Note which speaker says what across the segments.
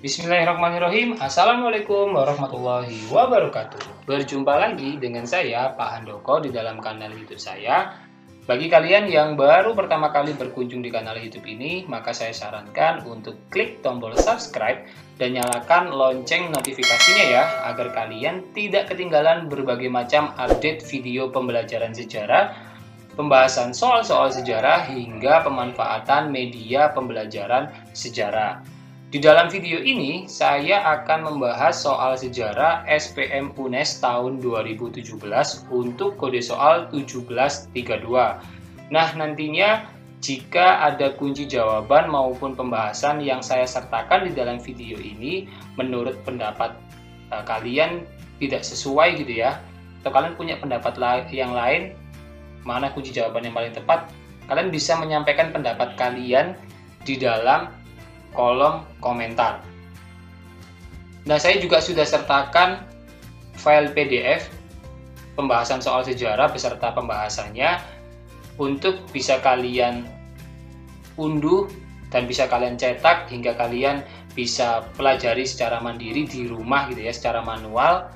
Speaker 1: Bismillahirrahmanirrahim. Assalamualaikum warahmatullahi wabarakatuh. Berjumpa lagi dengan saya, Pak Handoko, di dalam kanal YouTube saya. Bagi kalian yang baru pertama kali berkunjung di kanal YouTube ini, maka saya sarankan untuk klik tombol subscribe dan nyalakan lonceng notifikasinya ya, agar kalian tidak ketinggalan berbagai macam update video pembelajaran sejarah, pembahasan soal-soal sejarah, hingga pemanfaatan media pembelajaran sejarah. Di dalam video ini, saya akan membahas soal sejarah SPM UNES tahun 2017 untuk kode soal 1732. Nah, nantinya jika ada kunci jawaban maupun pembahasan yang saya sertakan di dalam video ini, menurut pendapat kalian tidak sesuai gitu ya, atau kalian punya pendapat yang lain, mana kunci jawaban yang paling tepat, kalian bisa menyampaikan pendapat kalian di dalam kolom komentar. Nah, saya juga sudah sertakan file PDF pembahasan soal sejarah beserta pembahasannya untuk bisa kalian unduh dan bisa kalian cetak hingga kalian bisa pelajari secara mandiri di rumah gitu ya, secara manual.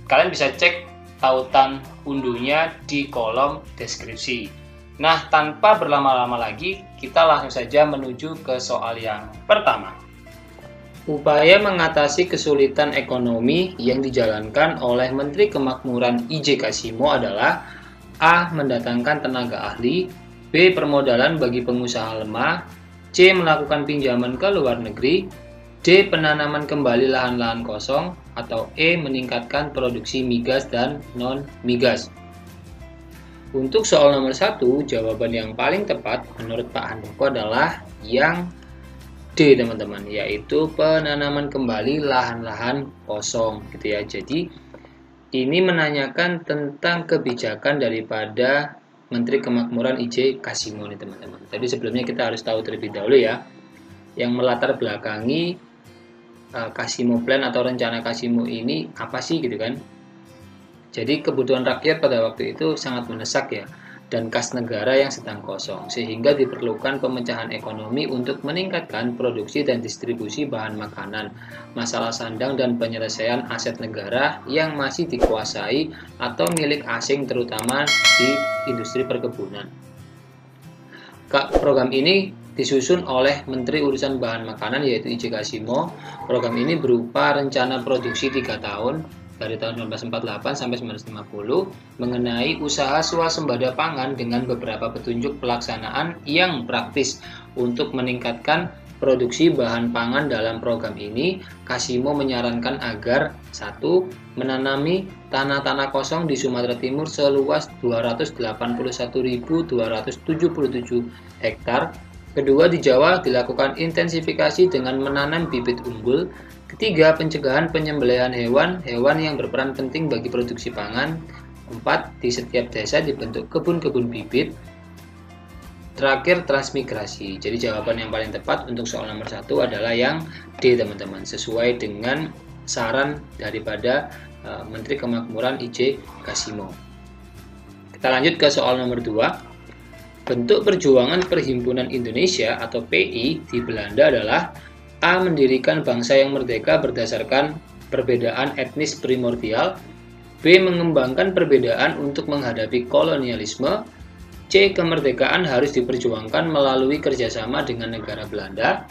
Speaker 1: Kalian bisa cek tautan unduhnya di kolom deskripsi. Nah, tanpa berlama-lama lagi, kita langsung saja menuju ke soal yang pertama. Upaya mengatasi kesulitan ekonomi yang dijalankan oleh Menteri Kemakmuran I.J. Kasimo adalah A. Mendatangkan tenaga ahli, B. Permodalan bagi pengusaha lemah, C. Melakukan pinjaman ke luar negeri, D. Penanaman kembali lahan-lahan kosong, atau E. Meningkatkan produksi migas dan non-migas. Untuk soal nomor 1, jawaban yang paling tepat menurut Pak Handoko adalah yang D, teman-teman, yaitu penanaman kembali lahan-lahan kosong gitu ya. Jadi ini menanyakan tentang kebijakan daripada Menteri Kemakmuran I.J. Kasimo nih, teman-teman. Tapi sebelumnya kita harus tahu terlebih dahulu ya, yang melatar belakangi Kasimo Plan atau rencana Kasimo ini apa sih gitu kan. Jadi kebutuhan rakyat pada waktu itu sangat mendesak ya, dan kas negara yang sedang kosong, sehingga diperlukan pemecahan ekonomi untuk meningkatkan produksi dan distribusi bahan makanan, masalah sandang dan penyelesaian aset negara yang masih dikuasai atau milik asing terutama di industri perkebunan. Program ini disusun oleh Menteri Urusan Bahan Makanan yaitu I.J. Kasimo. Program ini berupa rencana produksi 3 tahun dari tahun 1948 sampai 1950 mengenai usaha swasembada pangan dengan beberapa petunjuk pelaksanaan yang praktis untuk meningkatkan produksi bahan pangan. Dalam program ini, Kasimo menyarankan agar 1. Menanami tanah-tanah kosong di Sumatera Timur seluas 281.277 hektar. Kedua, di Jawa dilakukan intensifikasi dengan menanam bibit unggul. Ketiga, pencegahan penyembelihan hewan yang berperan penting bagi produksi pangan. 4, di setiap desa dibentuk kebun-kebun bibit. Terakhir, transmigrasi. Jadi jawaban yang paling tepat untuk soal nomor 1 adalah yang D, teman-teman, sesuai dengan saran daripada Menteri Kemakmuran I.J. Kasimo. Kita lanjut ke soal nomor 2. Bentuk perjuangan Perhimpunan Indonesia atau PI di Belanda adalah A. Mendirikan bangsa yang merdeka berdasarkan perbedaan etnis primordial, B. Mengembangkan perbedaan untuk menghadapi kolonialisme, C. Kemerdekaan harus diperjuangkan melalui kerjasama dengan negara Belanda,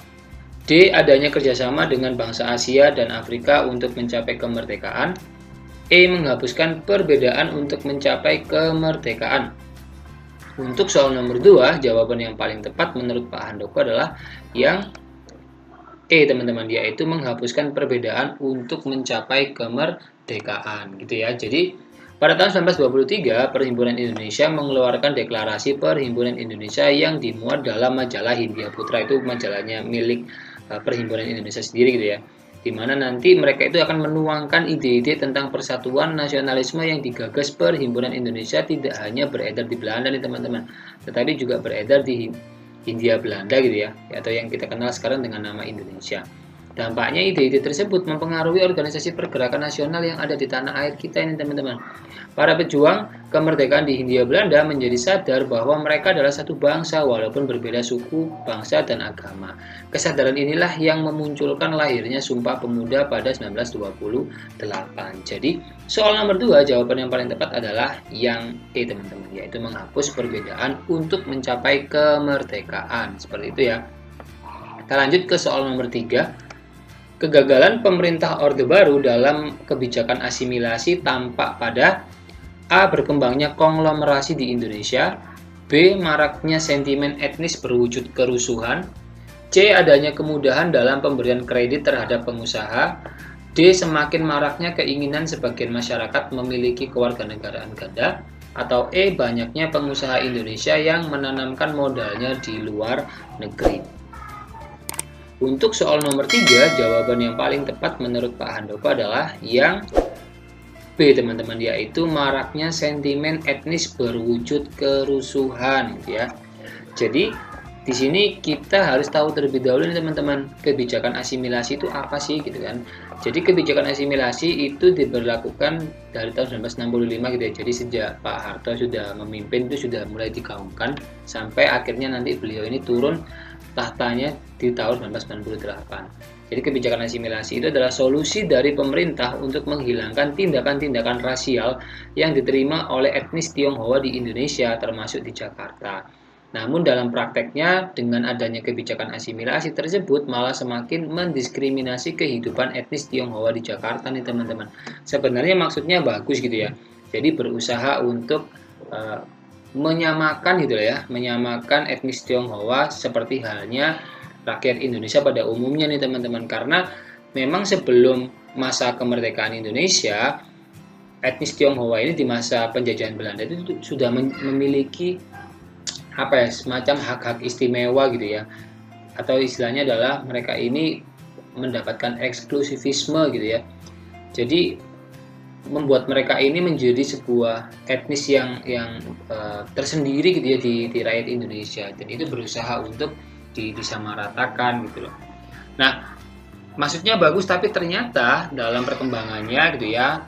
Speaker 1: D. Adanya kerjasama dengan bangsa Asia dan Afrika untuk mencapai kemerdekaan, E. Menghapuskan perbedaan untuk mencapai kemerdekaan. Untuk soal nomor 2, jawaban yang paling tepat menurut Pak Handoko adalah yang E, teman-teman, yaitu menghapuskan perbedaan untuk mencapai kemerdekaan gitu ya. Jadi pada tahun 1923 Perhimpunan Indonesia mengeluarkan deklarasi Perhimpunan Indonesia yang dimuat dalam majalah Hindia Putra, itu majalahnya milik Perhimpunan Indonesia sendiri gitu ya, di mana nanti mereka itu akan menuangkan ide-ide tentang persatuan nasionalisme yang digagas Perhimpunan Indonesia tidak hanya beredar di Belanda nih, teman-teman, tetapi juga beredar di Hindia Belanda gitu ya, atau yang kita kenal sekarang dengan nama Indonesia. Dampaknya ide-ide tersebut mempengaruhi organisasi pergerakan nasional yang ada di tanah air kita ini teman-teman. Para pejuang kemerdekaan di Hindia Belanda menjadi sadar bahwa mereka adalah satu bangsa walaupun berbeda suku, bangsa, dan agama. Kesadaran inilah yang memunculkan lahirnya Sumpah Pemuda pada 1928. Jadi soal nomor 2, jawaban yang paling tepat adalah yang E teman-teman, yaitu menghapus perbedaan untuk mencapai kemerdekaan. Seperti itu ya. Kita lanjut ke soal nomor 3. Kegagalan pemerintah Orde Baru dalam kebijakan asimilasi tampak pada A. Berkembangnya konglomerasi di Indonesia, B. Maraknya sentimen etnis berwujud kerusuhan, C. Adanya kemudahan dalam pemberian kredit terhadap pengusaha, D. Semakin maraknya keinginan sebagian masyarakat memiliki kewarganegaraan ganda, atau E. Banyaknya pengusaha Indonesia yang menanamkan modalnya di luar negeri. Untuk soal nomor 3, jawaban yang paling tepat menurut Pak Handoko adalah yang B teman-teman, yaitu maraknya sentimen etnis berwujud kerusuhan gitu ya. Jadi di sini kita harus tahu terlebih dahulu nih teman-teman, kebijakan asimilasi itu apa sih gitu kan. Jadi kebijakan asimilasi itu diberlakukan dari tahun 1965 gitu ya. Jadi sejak Pak Harto sudah memimpin itu sudah mulai digaungkan sampai akhirnya nanti beliau ini turun tahtanya di tahun 1998. Jadi kebijakan asimilasi itu adalah solusi dari pemerintah untuk menghilangkan tindakan-tindakan rasial yang diterima oleh etnis Tionghoa di Indonesia termasuk di Jakarta. Namun dalam prakteknya dengan adanya kebijakan asimilasi tersebut malah semakin mendiskriminasi kehidupan etnis Tionghoa di Jakarta nih teman-teman. Sebenarnya maksudnya bagus gitu ya. Jadi berusaha untuk menyamakan gitu ya, menyamakan etnis Tionghoa seperti halnya rakyat Indonesia pada umumnya nih teman-teman, karena memang sebelum masa kemerdekaan Indonesia etnis Tionghoa ini di masa penjajahan Belanda itu sudah memiliki apa ya, semacam hak-hak istimewa gitu ya, atau istilahnya adalah mereka ini mendapatkan eksklusivisme gitu ya. Jadi membuat mereka ini menjadi sebuah etnis yang tersendiri gitu ya di rakyat Indonesia, dan itu berusaha untuk disamaratakan gitu loh. Nah, maksudnya bagus tapi ternyata dalam perkembangannya gitu ya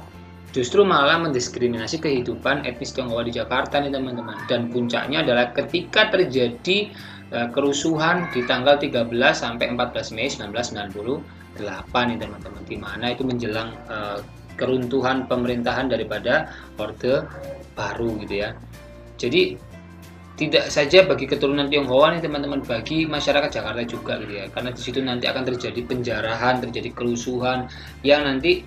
Speaker 1: justru malah mendiskriminasi kehidupan etnis Tionghoa di Jakarta nih teman-teman. Dan puncaknya adalah ketika terjadi kerusuhan di tanggal 13 sampai 14 Mei 1998 nih teman-teman, di mana itu menjelang keruntuhan pemerintahan daripada Orde Baru gitu ya. Jadi tidak saja bagi keturunan Tionghoa nih teman-teman, bagi masyarakat Jakarta juga gitu ya, karena di situ nanti akan terjadi penjarahan, terjadi kerusuhan yang nanti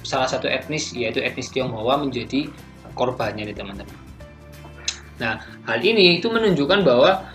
Speaker 1: salah satu etnis yaitu etnis Tionghoa menjadi korbannya nih teman-teman. Nah, hal ini itu menunjukkan bahwa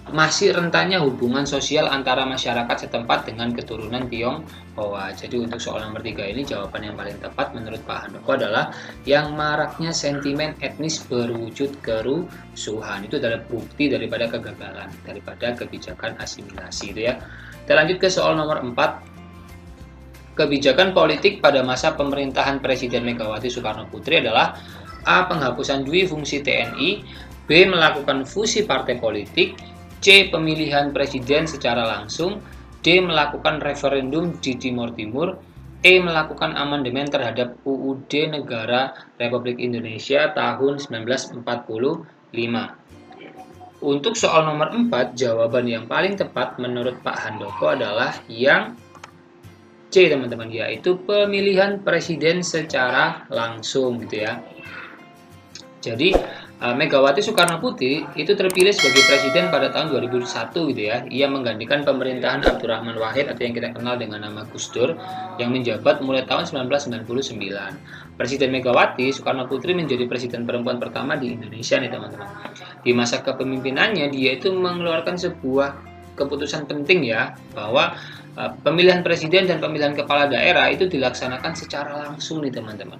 Speaker 1: masih rentannya hubungan sosial antara masyarakat setempat dengan keturunan Tionghoa. Jadi untuk soal nomor 3 ini jawaban yang paling tepat menurut Pak Handoko adalah yang maraknya sentimen etnis berwujud kerusuhan. Itu adalah bukti daripada kegagalan daripada kebijakan asimilasi itu ya. Kita lanjut ke soal nomor 4. Kebijakan politik pada masa pemerintahan Presiden Megawati Soekarno Putri adalah A. Penghapusan dui fungsi TNI, B. Melakukan fusi partai politik, C. Pemilihan presiden secara langsung, D. Melakukan referendum di Timur Timur, E. Melakukan amandemen terhadap UUD Negara Republik Indonesia tahun 1945. Untuk soal nomor 4, jawaban yang paling tepat menurut Pak Handoko adalah yang C teman-teman, yaitu pemilihan presiden secara langsung gitu ya. Jadi Megawati Soekarno Putri itu terpilih sebagai presiden pada tahun 2001 gitu ya. Ia menggantikan pemerintahan Abdurrahman Wahid atau yang kita kenal dengan nama Gus Dur yang menjabat mulai tahun 1999. Presiden Megawati Soekarno Putri menjadi presiden perempuan pertama di Indonesia nih teman-teman. Di masa kepemimpinannya dia itu mengeluarkan sebuah keputusan penting ya, bahwa pemilihan presiden dan pemilihan kepala daerah itu dilaksanakan secara langsung nih teman-teman.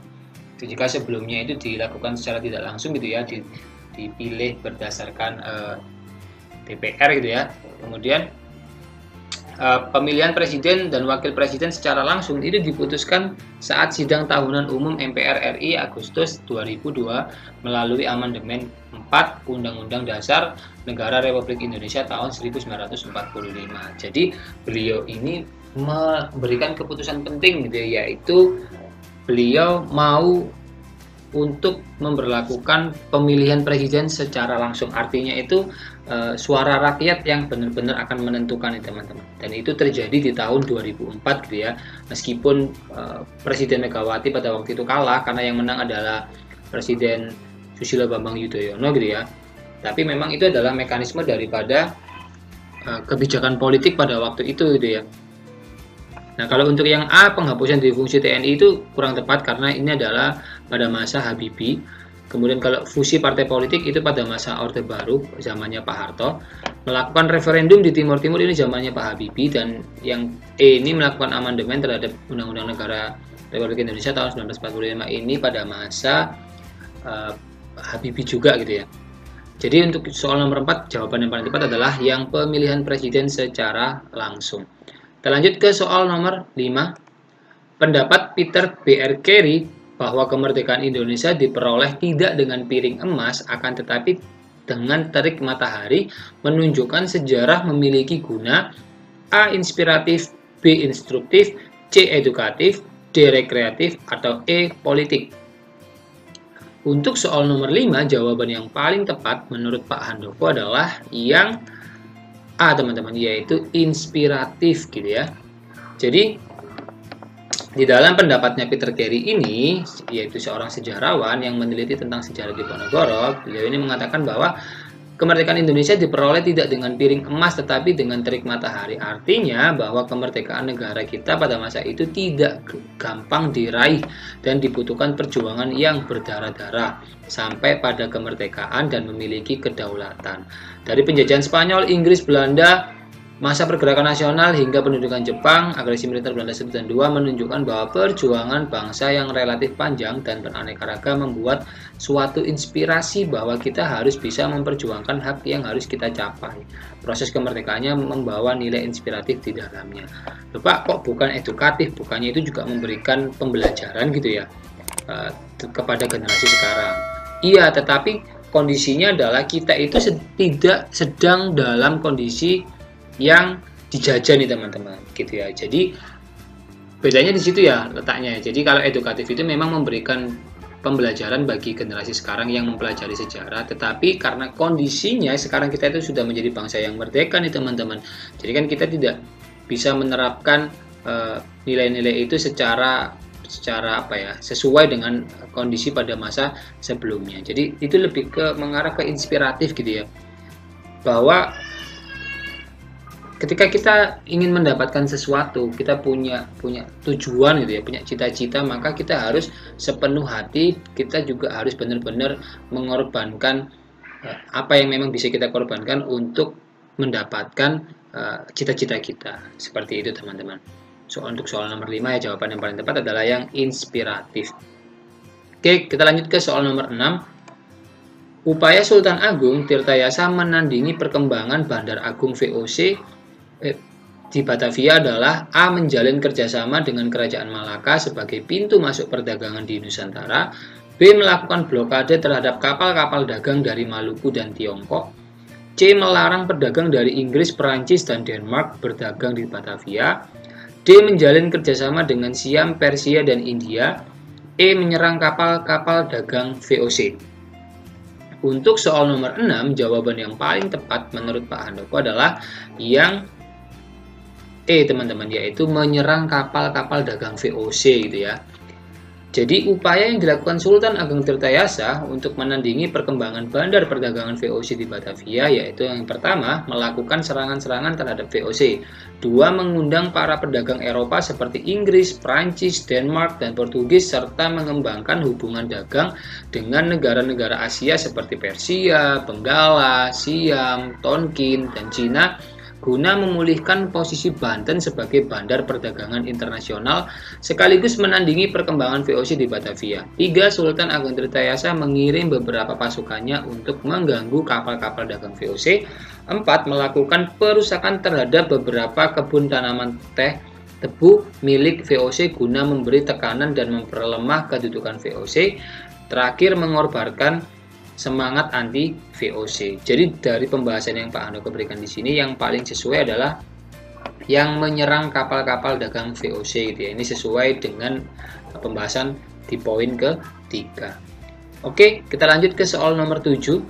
Speaker 1: Jika sebelumnya itu dilakukan secara tidak langsung gitu ya, dipilih berdasarkan DPR gitu ya, kemudian pemilihan presiden dan wakil presiden secara langsung itu diputuskan saat sidang tahunan umum MPR RI Agustus 2002 melalui amandemen 4 Undang-Undang Dasar Negara Republik Indonesia tahun 1945. Jadi beliau ini memberikan keputusan penting gitu ya, yaitu beliau mau untuk memberlakukan pemilihan presiden secara langsung. Artinya itu suara rakyat yang benar-benar akan menentukan itu teman-teman. Dan itu terjadi di tahun 2004 gitu ya. Meskipun Presiden Megawati pada waktu itu kalah karena yang menang adalah Presiden Susilo Bambang Yudhoyono gitu ya. Tapi memang itu adalah mekanisme daripada kebijakan politik pada waktu itu gitu ya. Nah, kalau untuk yang A, penghapusan dari fungsi TNI itu kurang tepat karena ini adalah pada masa Habibie. Kemudian kalau fusi partai politik itu pada masa Orde Baru, zamannya Pak Harto. Melakukan referendum di Timur Timur ini zamannya Pak Habibie. Dan yang E ini melakukan amandemen terhadap Undang-Undang Negara Republik Indonesia tahun 1945 ini pada masa Habibie juga gitu ya. Jadi untuk soal nomor 4, jawaban yang paling tepat adalah yang pemilihan presiden secara langsung. Kita lanjut ke soal nomor 5. Pendapat Peter B.R. Carey bahwa kemerdekaan Indonesia diperoleh tidak dengan piring emas, akan tetapi dengan terik matahari, menunjukkan sejarah memiliki guna A. Inspiratif, B. Instruktif, C. Edukatif, D. Rekreatif, atau E. Politik. Untuk soal nomor 5, jawaban yang paling tepat menurut Pak Handoko adalah yang A teman-teman, yaitu inspiratif gitu ya. Jadi di dalam pendapatnya Peter Carey ini, yaitu seorang sejarawan yang meneliti tentang sejarah Diponegoro, beliau ini mengatakan bahwa kemerdekaan Indonesia diperoleh tidak dengan piring emas tetapi dengan terik matahari. Artinya bahwa kemerdekaan negara kita pada masa itu tidak gampang diraih dan dibutuhkan perjuangan yang berdarah-darah sampai pada kemerdekaan dan memiliki kedaulatan. Dari penjajahan Spanyol, Inggris, Belanda, masa pergerakan nasional hingga pendudukan Jepang, agresi militer Belanda 1 dan 2 menunjukkan bahwa perjuangan bangsa yang relatif panjang dan beraneka ragam membuat suatu inspirasi bahwa kita harus bisa memperjuangkan hak yang harus kita capai. Proses kemerdekaannya membawa nilai inspiratif di dalamnya. Pak, kok bukan edukatif? Bukannya itu juga memberikan pembelajaran gitu ya kepada generasi sekarang? Iya, tetapi kondisinya adalah kita itu tidak sedang dalam kondisi yang dijajah nih teman-teman gitu ya. Jadi bedanya di situ ya letaknya. Jadi kalau edukatif itu memang memberikan pembelajaran bagi generasi sekarang yang mempelajari sejarah, tetapi karena kondisinya sekarang kita itu sudah menjadi bangsa yang merdeka nih teman-teman. Jadi kan kita tidak bisa menerapkan nilai-nilai itu secara apa ya, sesuai dengan kondisi pada masa sebelumnya. Jadi itu lebih mengarah ke inspiratif gitu ya, bahwa ketika kita ingin mendapatkan sesuatu, kita punya tujuan gitu ya, punya cita-cita, maka kita harus sepenuh hati, kita juga harus benar-benar mengorbankan apa yang memang bisa kita korbankan untuk mendapatkan cita-cita kita. Seperti itu teman-teman. Untuk soal nomor 5 ya, jawaban yang paling tepat adalah yang inspiratif. Oke, kita lanjut ke soal nomor 6. Upaya Sultan Agung Tirtayasa menandingi perkembangan Bandar Agung VOC di Batavia adalah A. Menjalin kerjasama dengan Kerajaan Malaka sebagai pintu masuk perdagangan di Nusantara, B. Melakukan blokade terhadap kapal-kapal dagang dari Maluku dan Tiongkok, C. Melarang pedagang dari Inggris, Perancis, dan Denmark berdagang di Batavia, D. Menjalin kerjasama dengan Siam, Persia, dan India, E. Menyerang kapal-kapal dagang VOC. Untuk soal nomor 6, jawaban yang paling tepat menurut Pak Handoko adalah yang E teman-teman, yaitu menyerang kapal-kapal dagang VOC gitu ya. Jadi upaya yang dilakukan Sultan Agung Tirtayasa untuk menandingi perkembangan bandar perdagangan VOC di Batavia, yaitu yang pertama melakukan serangan-serangan terhadap VOC, dua mengundang para pedagang Eropa seperti Inggris, Prancis, Denmark, dan Portugis, serta mengembangkan hubungan dagang dengan negara-negara Asia seperti Persia, Benggala, Siam, Tonkin, dan Cina, guna memulihkan posisi Banten sebagai bandar perdagangan internasional sekaligus menandingi perkembangan VOC di Batavia. 3. Sultan Agung Tirtayasa mengirim beberapa pasukannya untuk mengganggu kapal-kapal dagang VOC. 4. Melakukan perusakan terhadap beberapa kebun tanaman teh tebu milik VOC guna memberi tekanan dan memperlemah kedudukan VOC. Terakhir, mengorbankan semangat anti VOC. Jadi dari pembahasan yang Pak Handoko berikan di sini, yang paling sesuai adalah yang menyerang kapal-kapal dagang VOC gitu ya. Ini sesuai dengan pembahasan di poin ketiga. Oke, kita lanjut ke soal nomor 7.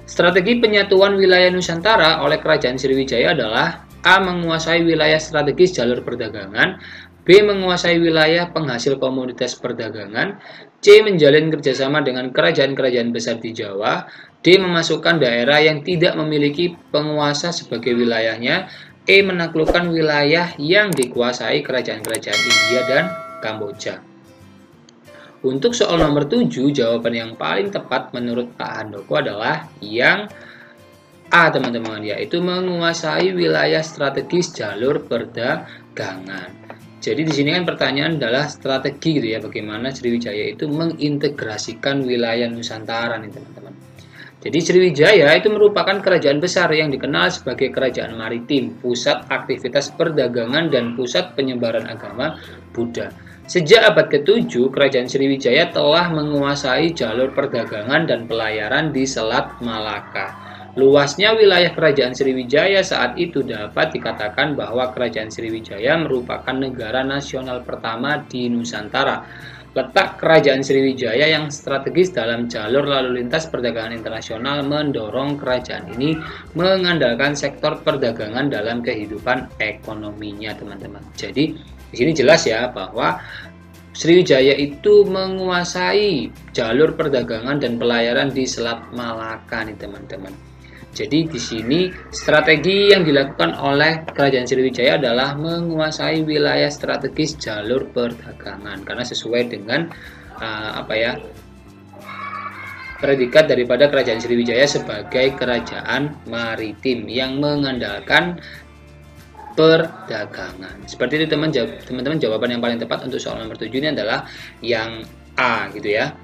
Speaker 1: Strategi penyatuan wilayah Nusantara oleh Kerajaan Sriwijaya adalah A. Menguasai wilayah strategis jalur perdagangan, B. Menguasai wilayah penghasil komoditas perdagangan, C. Menjalin kerjasama dengan kerajaan-kerajaan besar di Jawa, D. Memasukkan daerah yang tidak memiliki penguasa sebagai wilayahnya, E. Menaklukkan wilayah yang dikuasai kerajaan-kerajaan India dan Kamboja. Untuk soal nomor 7, jawaban yang paling tepat menurut Pak Handoko adalah yang A, teman-teman, yaitu menguasai wilayah strategis jalur perdagangan. Jadi di sini kan pertanyaan adalah strategi gitu ya, bagaimana Sriwijaya itu mengintegrasikan wilayah Nusantara nih, teman-teman. Jadi Sriwijaya itu merupakan kerajaan besar yang dikenal sebagai kerajaan maritim, pusat aktivitas perdagangan dan pusat penyebaran agama Buddha. Sejak abad ke-7, kerajaan Sriwijaya telah menguasai jalur perdagangan dan pelayaran di Selat Malaka. Luasnya wilayah kerajaan Sriwijaya saat itu dapat dikatakan bahwa kerajaan Sriwijaya merupakan negara nasional pertama di Nusantara. Letak kerajaan Sriwijaya yang strategis dalam jalur lalu lintas perdagangan internasional mendorong kerajaan ini mengandalkan sektor perdagangan dalam kehidupan ekonominya, teman-teman. Jadi di sini jelas ya bahwa Sriwijaya itu menguasai jalur perdagangan dan pelayaran di Selat Malaka nih, teman-teman. Jadi di sini strategi yang dilakukan oleh kerajaan Sriwijaya adalah menguasai wilayah strategis jalur perdagangan karena sesuai dengan predikat daripada kerajaan Sriwijaya sebagai kerajaan maritim yang mengandalkan perdagangan. Seperti itu teman-teman, jawaban yang paling tepat untuk soal nomor 7 ini adalah yang A gitu ya.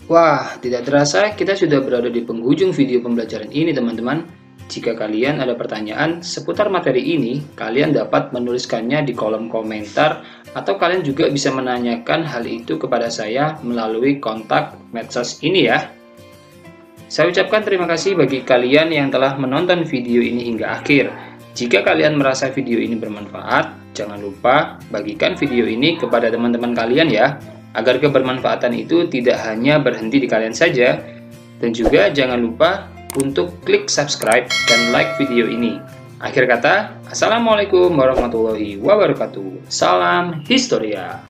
Speaker 1: Wah, tidak terasa kita sudah berada di penghujung video pembelajaran ini, teman-teman. Jika kalian ada pertanyaan seputar materi ini, kalian dapat menuliskannya di kolom komentar atau kalian juga bisa menanyakan hal itu kepada saya melalui kontak medsos ini ya. Saya ucapkan terima kasih bagi kalian yang telah menonton video ini hingga akhir. Jika kalian merasa video ini bermanfaat, jangan lupa bagikan video ini kepada teman-teman kalian ya, agar kebermanfaatan itu tidak hanya berhenti di kalian saja. Dan juga jangan lupa untuk klik subscribe dan like video ini. Akhir kata, Assalamualaikum warahmatullahi wabarakatuh. Salam Historia.